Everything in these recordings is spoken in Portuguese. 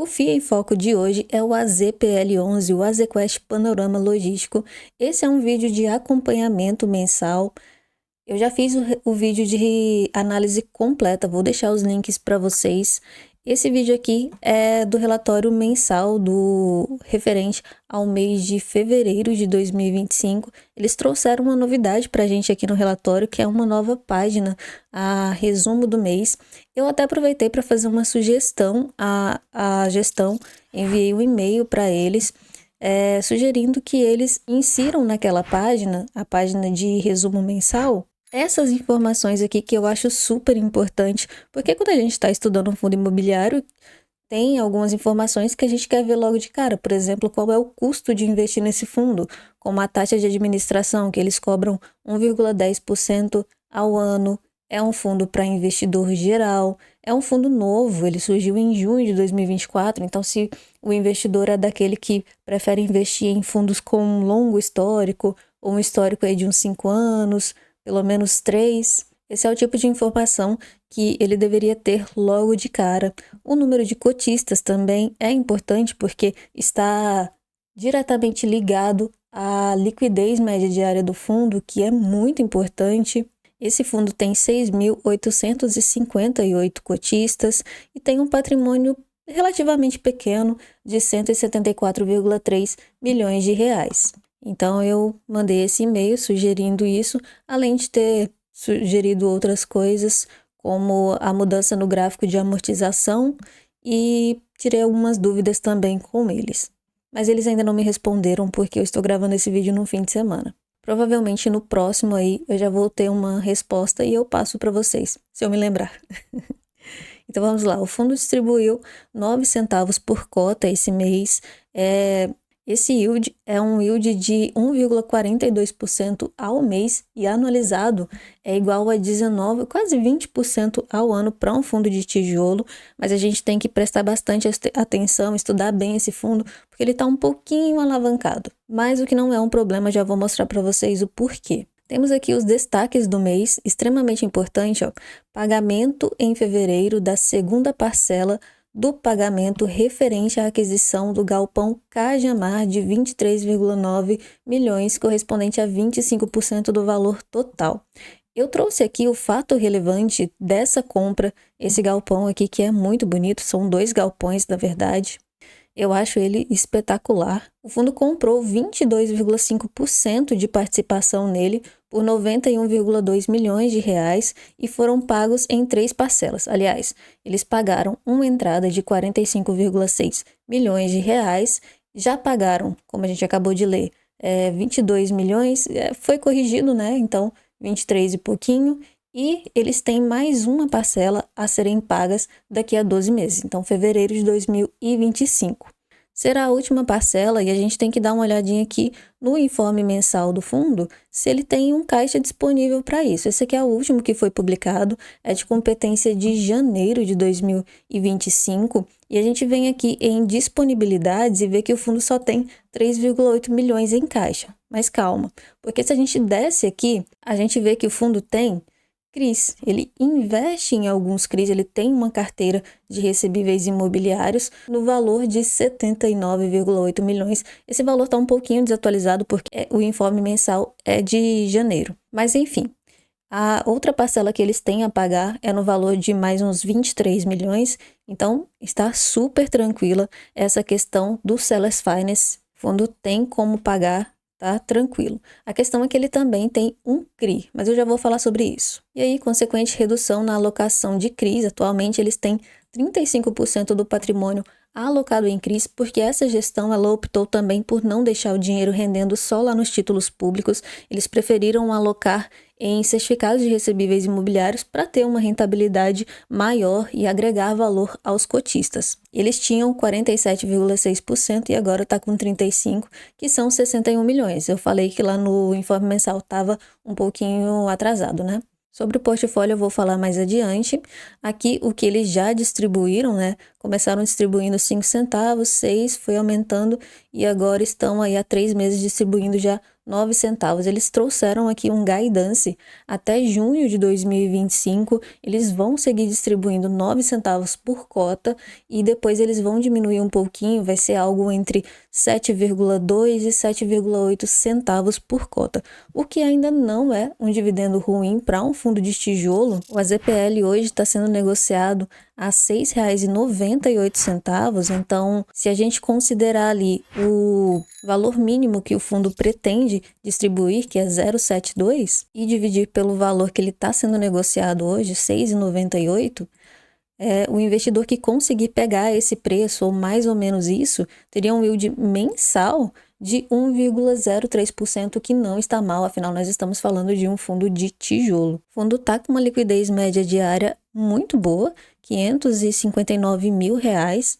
O FIA em Foco de hoje é o AZPL11, o AZQuest Panorama Logístico. Esse é um vídeo de acompanhamento mensal. Eu já fiz o vídeo de análise completa, vou deixar os links para vocês. Esse vídeo aqui é do relatório mensal do referente ao mês de fevereiro de 2025. Eles trouxeram uma novidade para a gente aqui no relatório, que é uma nova página, a resumo do mês. Eu até aproveitei para fazer uma sugestão à gestão, enviei um e-mail para eles, sugerindo que eles insiram naquela página, a página de resumo mensal, essas informações aqui que eu acho super importante, porque quando a gente está estudando um fundo imobiliário, tem algumas informações que a gente quer ver logo de cara. Por exemplo, qual é o custo de investir nesse fundo, como a taxa de administração, que eles cobram 1,10% ao ano. É um fundo para investidor geral, é um fundo novo, ele surgiu em junho de 2024, então se o investidor é daquele que prefere investir em fundos com um longo histórico, ou um histórico aí de uns 5 anos, pelo menos 3. Esse é o tipo de informação que ele deveria ter logo de cara. O número de cotistas também é importante porque está diretamente ligado à liquidez média diária do fundo, que é muito importante. Esse fundo tem 6.858 cotistas e tem um patrimônio relativamente pequeno de 174,3 milhões de reais. Então, eu mandei esse e-mail sugerindo isso, além de ter sugerido outras coisas, como a mudança no gráfico de amortização, e tirei algumas dúvidas também com eles. Mas eles ainda não me responderam porque eu estou gravando esse vídeo no fim de semana. Provavelmente no próximo aí eu já vou ter uma resposta e eu passo para vocês, se eu me lembrar. Então vamos lá, o fundo distribuiu 9 centavos por cota esse mês. Esse yield é um yield de 1,42% ao mês e anualizado é igual a 19, quase 20% ao ano para um fundo de tijolo, mas a gente tem que prestar bastante atenção, estudar bem esse fundo, porque ele está um pouquinho alavancado. Mas o que não é um problema, já vou mostrar para vocês o porquê. Temos aqui os destaques do mês, extremamente importante, pagamento em fevereiro da segunda parcela do pagamento referente à aquisição do galpão Cajamar de 23,9 milhões, correspondente a 25% do valor total. Eu trouxe aqui o fato relevante dessa compra, esse galpão aqui que é muito bonito, são 2 galpões na verdade. Eu acho ele espetacular. O fundo comprou 22,5% de participação nele por 91,2 milhões de reais e foram pagos em 3 parcelas. Aliás, eles pagaram uma entrada de 45,6 milhões de reais, já pagaram, como a gente acabou de ler, 22 milhões, foi corrigido, né? Então, 23 e pouquinho. E eles têm mais uma parcela a serem pagas daqui a 12 meses, então fevereiro de 2025. Será a última parcela e a gente tem que dar uma olhadinha aqui no informe mensal do fundo, se ele tem um caixa disponível para isso. Esse aqui é o último que foi publicado, é de competência de janeiro de 2025, e a gente vem aqui em disponibilidades e vê que o fundo só tem 3,8 milhões em caixa. Mas calma, porque se a gente desce aqui, a gente vê que o fundo tem CRIs, ele investe em alguns CRIs, ele tem uma carteira de recebíveis imobiliários no valor de 79,8 milhões. Esse valor está um pouquinho desatualizado porque o informe mensal é de janeiro. Mas enfim, a outra parcela que eles têm a pagar é no valor de mais uns 23 milhões, então está super tranquila essa questão do Sellers Finance. O fundo tem como pagar, tá tranquilo. A questão é que ele também tem um CRI, mas eu já vou falar sobre isso. E aí, consequente redução na alocação de CRIs, atualmente eles têm 35% do patrimônio alocado em CRIs, porque essa gestão ela optou também por não deixar o dinheiro rendendo só lá nos títulos públicos, eles preferiram alocar em certificados de recebíveis imobiliários para ter uma rentabilidade maior e agregar valor aos cotistas. Eles tinham 47,6% e agora está com 35%, que são 61 milhões. Eu falei que lá no informe mensal estava um pouquinho atrasado, né? Sobre o portfólio eu vou falar mais adiante. Aqui o que eles já distribuíram, né? Começaram distribuindo 5 centavos, 6, foi aumentando e agora estão aí há 3 meses distribuindo já R$ 9,00. Eles trouxeram aqui um guidance até junho de 2025, eles vão seguir distribuindo R$ 9,00 por cota e depois eles vão diminuir um pouquinho, vai ser algo entre 7,2 e 7,8 centavos por cota, o que ainda não é um dividendo ruim para um fundo de tijolo. O AZPL hoje está sendo negociado a R$ 6,98, então se a gente considerar ali o valor mínimo que o fundo pretende distribuir, que é 0,72, e dividir pelo valor que ele está sendo negociado hoje, R$ 6,98, o investidor que conseguir pegar esse preço, ou mais ou menos isso, teria um yield mensal de 1,03%, que não está mal, afinal nós estamos falando de um fundo de tijolo. O fundo está com uma liquidez média diária muito boa, R$ 559 mil.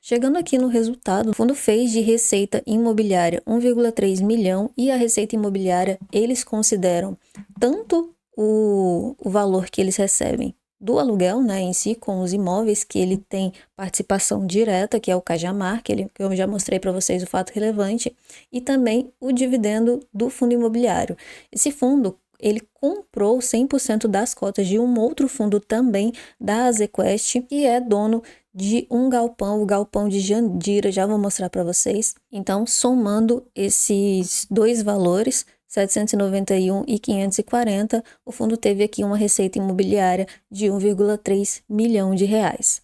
Chegando aqui no resultado, o fundo fez de receita imobiliária 1,3 milhão e a receita imobiliária eles consideram tanto o valor que eles recebem do aluguel, né, em si, com os imóveis que ele tem participação direta, que é o Cajamar, que eu já mostrei para vocês o fato relevante, e também o dividendo do fundo imobiliário. Esse fundo, ele comprou 100% das cotas de um outro fundo também da Azequest, que é dono de um galpão, o galpão de Jandira, já vou mostrar para vocês. Então, somando esses dois valores, 791 e 540, o fundo teve aqui uma receita imobiliária de 1,3 milhão de reais.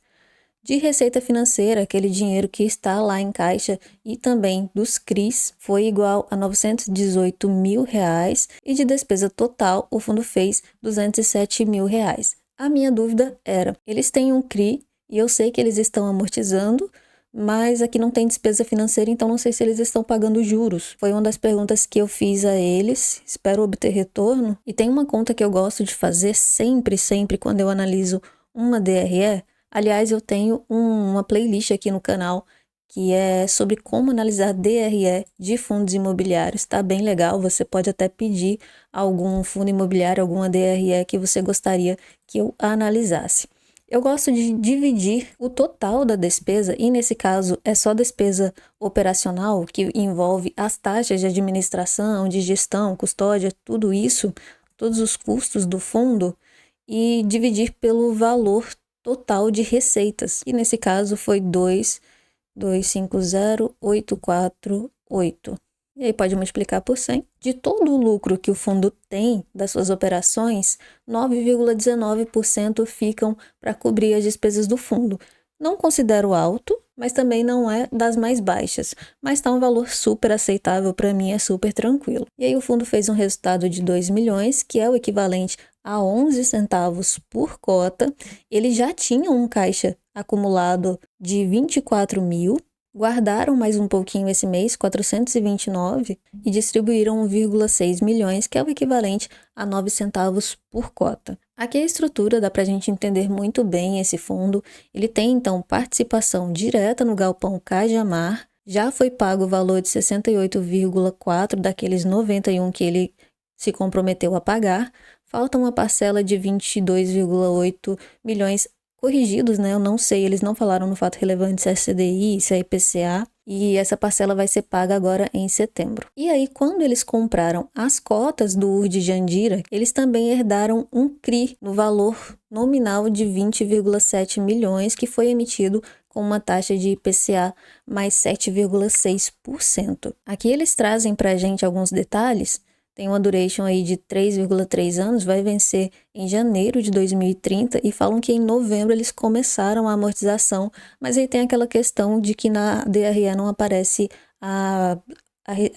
De receita financeira, aquele dinheiro que está lá em caixa e também dos CRIs, foi igual a 918 mil reais, e de despesa total o fundo fez 207 mil reais. A minha dúvida era, eles têm um CRI e eu sei que eles estão amortizando, mas aqui não tem despesa financeira, então não sei se eles estão pagando juros. Foi uma das perguntas que eu fiz a eles, espero obter retorno. E tem uma conta que eu gosto de fazer sempre quando eu analiso uma DRE. Aliás, eu tenho uma playlist aqui no canal que é sobre como analisar DRE de fundos imobiliários. Tá bem legal, você pode até pedir algum fundo imobiliário, alguma DRE que você gostaria que eu analisasse. Eu gosto de dividir o total da despesa, e nesse caso é só despesa operacional, que envolve as taxas de administração, de gestão, custódia, tudo isso, todos os custos do fundo, e dividir pelo valor total de receitas, e nesse caso foi 2,250,848. E aí pode multiplicar por 100. De todo o lucro que o fundo tem das suas operações, 9,19% ficam para cobrir as despesas do fundo. Não considero alto, mas também não é das mais baixas. Mas está um valor super aceitável para mim, é super tranquilo. E aí o fundo fez um resultado de 2 milhões, que é o equivalente a 11 centavos por cota. Ele já tinha um caixa acumulado de 24 mil. Guardaram mais um pouquinho esse mês, 429, e distribuíram 1,6 milhões, que é o equivalente a 9 centavos por cota. Aqui a estrutura dá para a gente entender muito bem esse fundo. Ele tem, então, participação direta no galpão Cajamar. Já foi pago o valor de 68,4 daqueles 91 que ele se comprometeu a pagar. Falta uma parcela de 22,8 milhões corrigidos, né? Eu não sei, eles não falaram no fato relevante se é CDI, se é IPCA, e essa parcela vai ser paga agora em setembro. E aí, quando eles compraram as cotas do URD Jandira, eles também herdaram um CRI no valor nominal de 20,7 milhões, que foi emitido com uma taxa de IPCA mais 7,6%. Aqui eles trazem para a gente alguns detalhes. Tem uma duration aí de 3,3 anos, vai vencer em janeiro de 2030, e falam que em novembro eles começaram a amortização, mas aí tem aquela questão de que na DRE não aparece a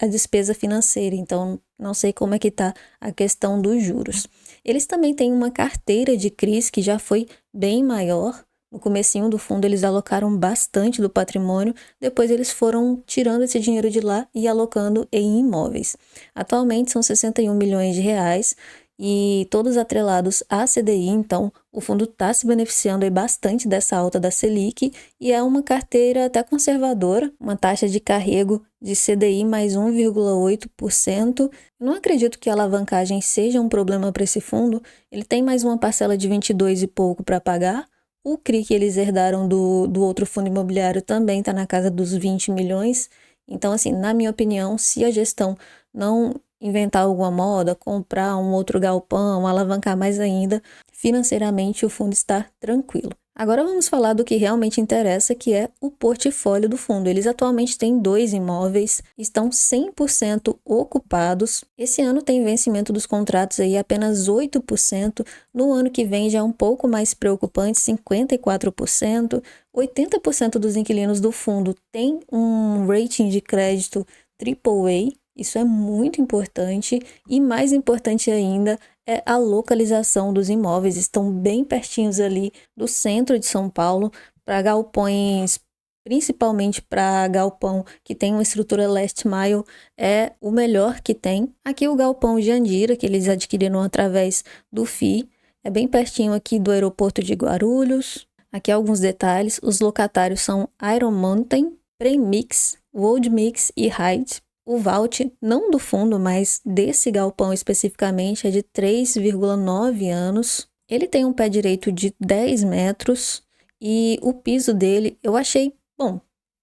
despesa financeira, então não sei como é que está a questão dos juros. Eles também têm uma carteira de CRIs que já foi bem maior. No comecinho do fundo eles alocaram bastante do patrimônio, depois eles foram tirando esse dinheiro de lá e alocando em imóveis. Atualmente são 61 milhões de reais e todos atrelados à CDI, então o fundo está se beneficiando aí bastante dessa alta da Selic, e é uma carteira até conservadora, uma taxa de carrego de CDI mais 1,8%. Não acredito que a alavancagem seja um problema para esse fundo, ele tem mais uma parcela de 22 e pouco para pagar. O CRI que eles herdaram do outro fundo imobiliário também está na casa dos 20 milhões. Então, assim, na minha opinião, se a gestão não inventar alguma moda, comprar um outro galpão, alavancar mais ainda, financeiramente o fundo está tranquilo. Agora vamos falar do que realmente interessa, que é o portfólio do fundo. Eles atualmente têm 2 imóveis, estão 100% ocupados. Esse ano tem vencimento dos contratos aí apenas 8%. No ano que vem já é um pouco mais preocupante, 54%. 80% dos inquilinos do fundo têm um rating de crédito AAA. Isso é muito importante e mais importante ainda é a localização dos imóveis. Estão bem pertinhos ali do centro de São Paulo, para galpões, principalmente para galpão que tem uma estrutura last mile, é o melhor que tem. Aqui o galpão Jandira, que eles adquiriram através do FII, é bem pertinho aqui do aeroporto de Guarulhos. Aqui alguns detalhes, os locatários são Iron Mountain, Premix, World Mix e Hyde. O vault, não do fundo, mas desse galpão especificamente, é de 3,9 anos. Ele tem um pé direito de 10 metros e o piso dele eu achei, bom,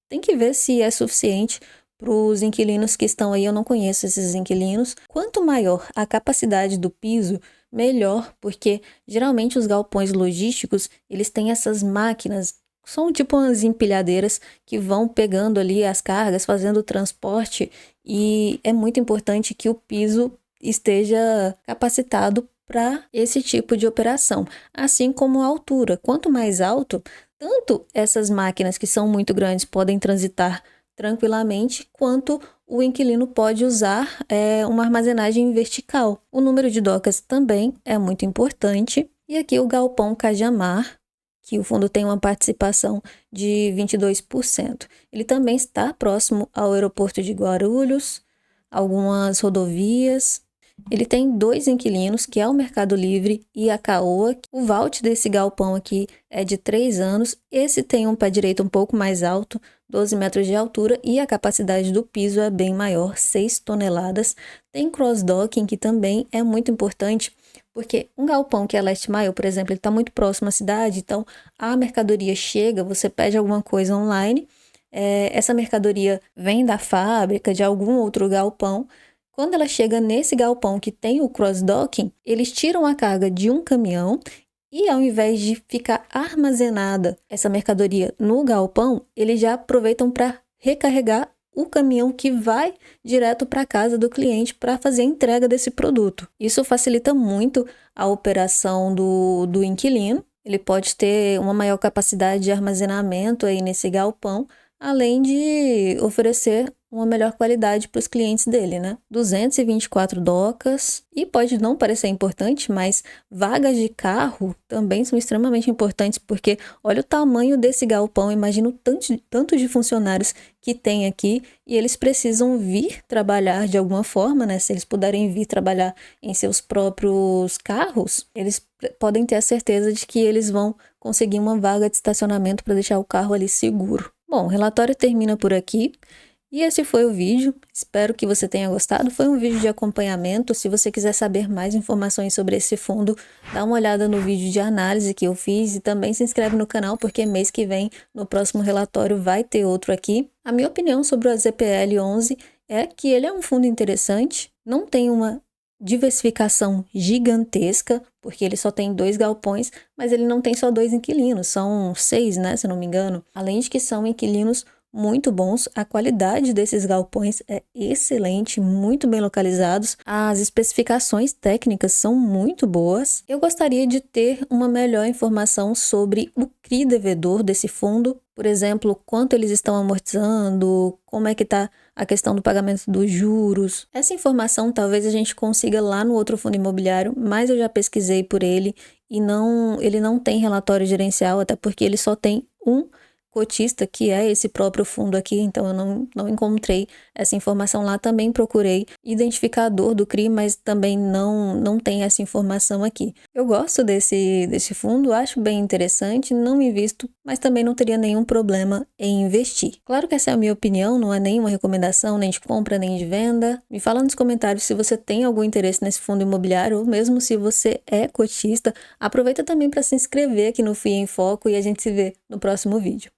tem que ver se é suficiente para os inquilinos que estão aí. Eu não conheço esses inquilinos. Quanto maior a capacidade do piso, melhor, porque geralmente os galpões logísticos, eles têm essas máquinas, são tipo umas empilhadeiras que vão pegando ali as cargas, fazendo o transporte, e é muito importante que o piso esteja capacitado para esse tipo de operação, assim como a altura. Quanto mais alto, tanto essas máquinas que são muito grandes podem transitar tranquilamente, quanto o inquilino pode usar uma armazenagem vertical. O número de docas também é muito importante. E aqui o galpão Cajamar, que o fundo tem uma participação de 22%. Ele também está próximo ao aeroporto de Guarulhos, algumas rodovias. Ele tem 2 inquilinos, que é o Mercado Livre e a Caoa. O vault desse galpão aqui é de 3 anos. Esse tem um pé direito um pouco mais alto, 12 metros de altura, e a capacidade do piso é bem maior, 6 toneladas. Tem cross-docking, que também é muito importante, porque um galpão que é last mile, por exemplo, ele está muito próximo à cidade, então a mercadoria chega, você pede alguma coisa online, essa mercadoria vem da fábrica, de algum outro galpão. Quando ela chega nesse galpão que tem o cross-docking, eles tiram a carga de um caminhão e, ao invés de ficar armazenada essa mercadoria no galpão, eles já aproveitam para recarregar o caminhão que vai direto para a casa do cliente para fazer a entrega desse produto. Isso facilita muito a operação do inquilino. Ele pode ter uma maior capacidade de armazenamento aí nesse galpão, além de oferecer uma melhor qualidade para os clientes dele, né? 224 docas, e pode não parecer importante, mas vagas de carro também são extremamente importantes, porque olha o tamanho desse galpão, imagina o tanto de funcionários que tem aqui, e eles precisam vir trabalhar de alguma forma, né? Se eles puderem vir trabalhar em seus próprios carros, eles podem ter a certeza de que eles vão conseguir uma vaga de estacionamento para deixar o carro ali seguro. Bom, o relatório termina por aqui. E esse foi o vídeo, espero que você tenha gostado. Foi um vídeo de acompanhamento. Se você quiser saber mais informações sobre esse fundo, dá uma olhada no vídeo de análise que eu fiz e também se inscreve no canal, porque mês que vem, no próximo relatório, vai ter outro aqui. A minha opinião sobre o AZPL11 é que ele é um fundo interessante, não tem uma diversificação gigantesca, porque ele só tem 2 galpões, mas ele não tem só 2 inquilinos, são 6, né, se eu não me engano. Além de que são inquilinos muito bons, a qualidade desses galpões é excelente, muito bem localizados, as especificações técnicas são muito boas. Eu gostaria de ter uma melhor informação sobre o CRI devedor desse fundo, por exemplo, quanto eles estão amortizando, como é que está a questão do pagamento dos juros. Essa informação talvez a gente consiga lá no outro fundo imobiliário, mas eu já pesquisei por ele e ele não tem relatório gerencial, até porque ele só tem um cotista, que é esse próprio fundo aqui, então eu não encontrei essa informação lá. Também procurei identificador do CRI, mas também não tem essa informação aqui. Eu gosto desse fundo, acho bem interessante, não invisto, mas também não teria nenhum problema em investir. Claro que essa é a minha opinião, não é nenhuma recomendação, nem de compra, nem de venda. Me fala nos comentários se você tem algum interesse nesse fundo imobiliário, ou mesmo se você é cotista. Aproveita também para se inscrever aqui no FII em Foco e a gente se vê no próximo vídeo.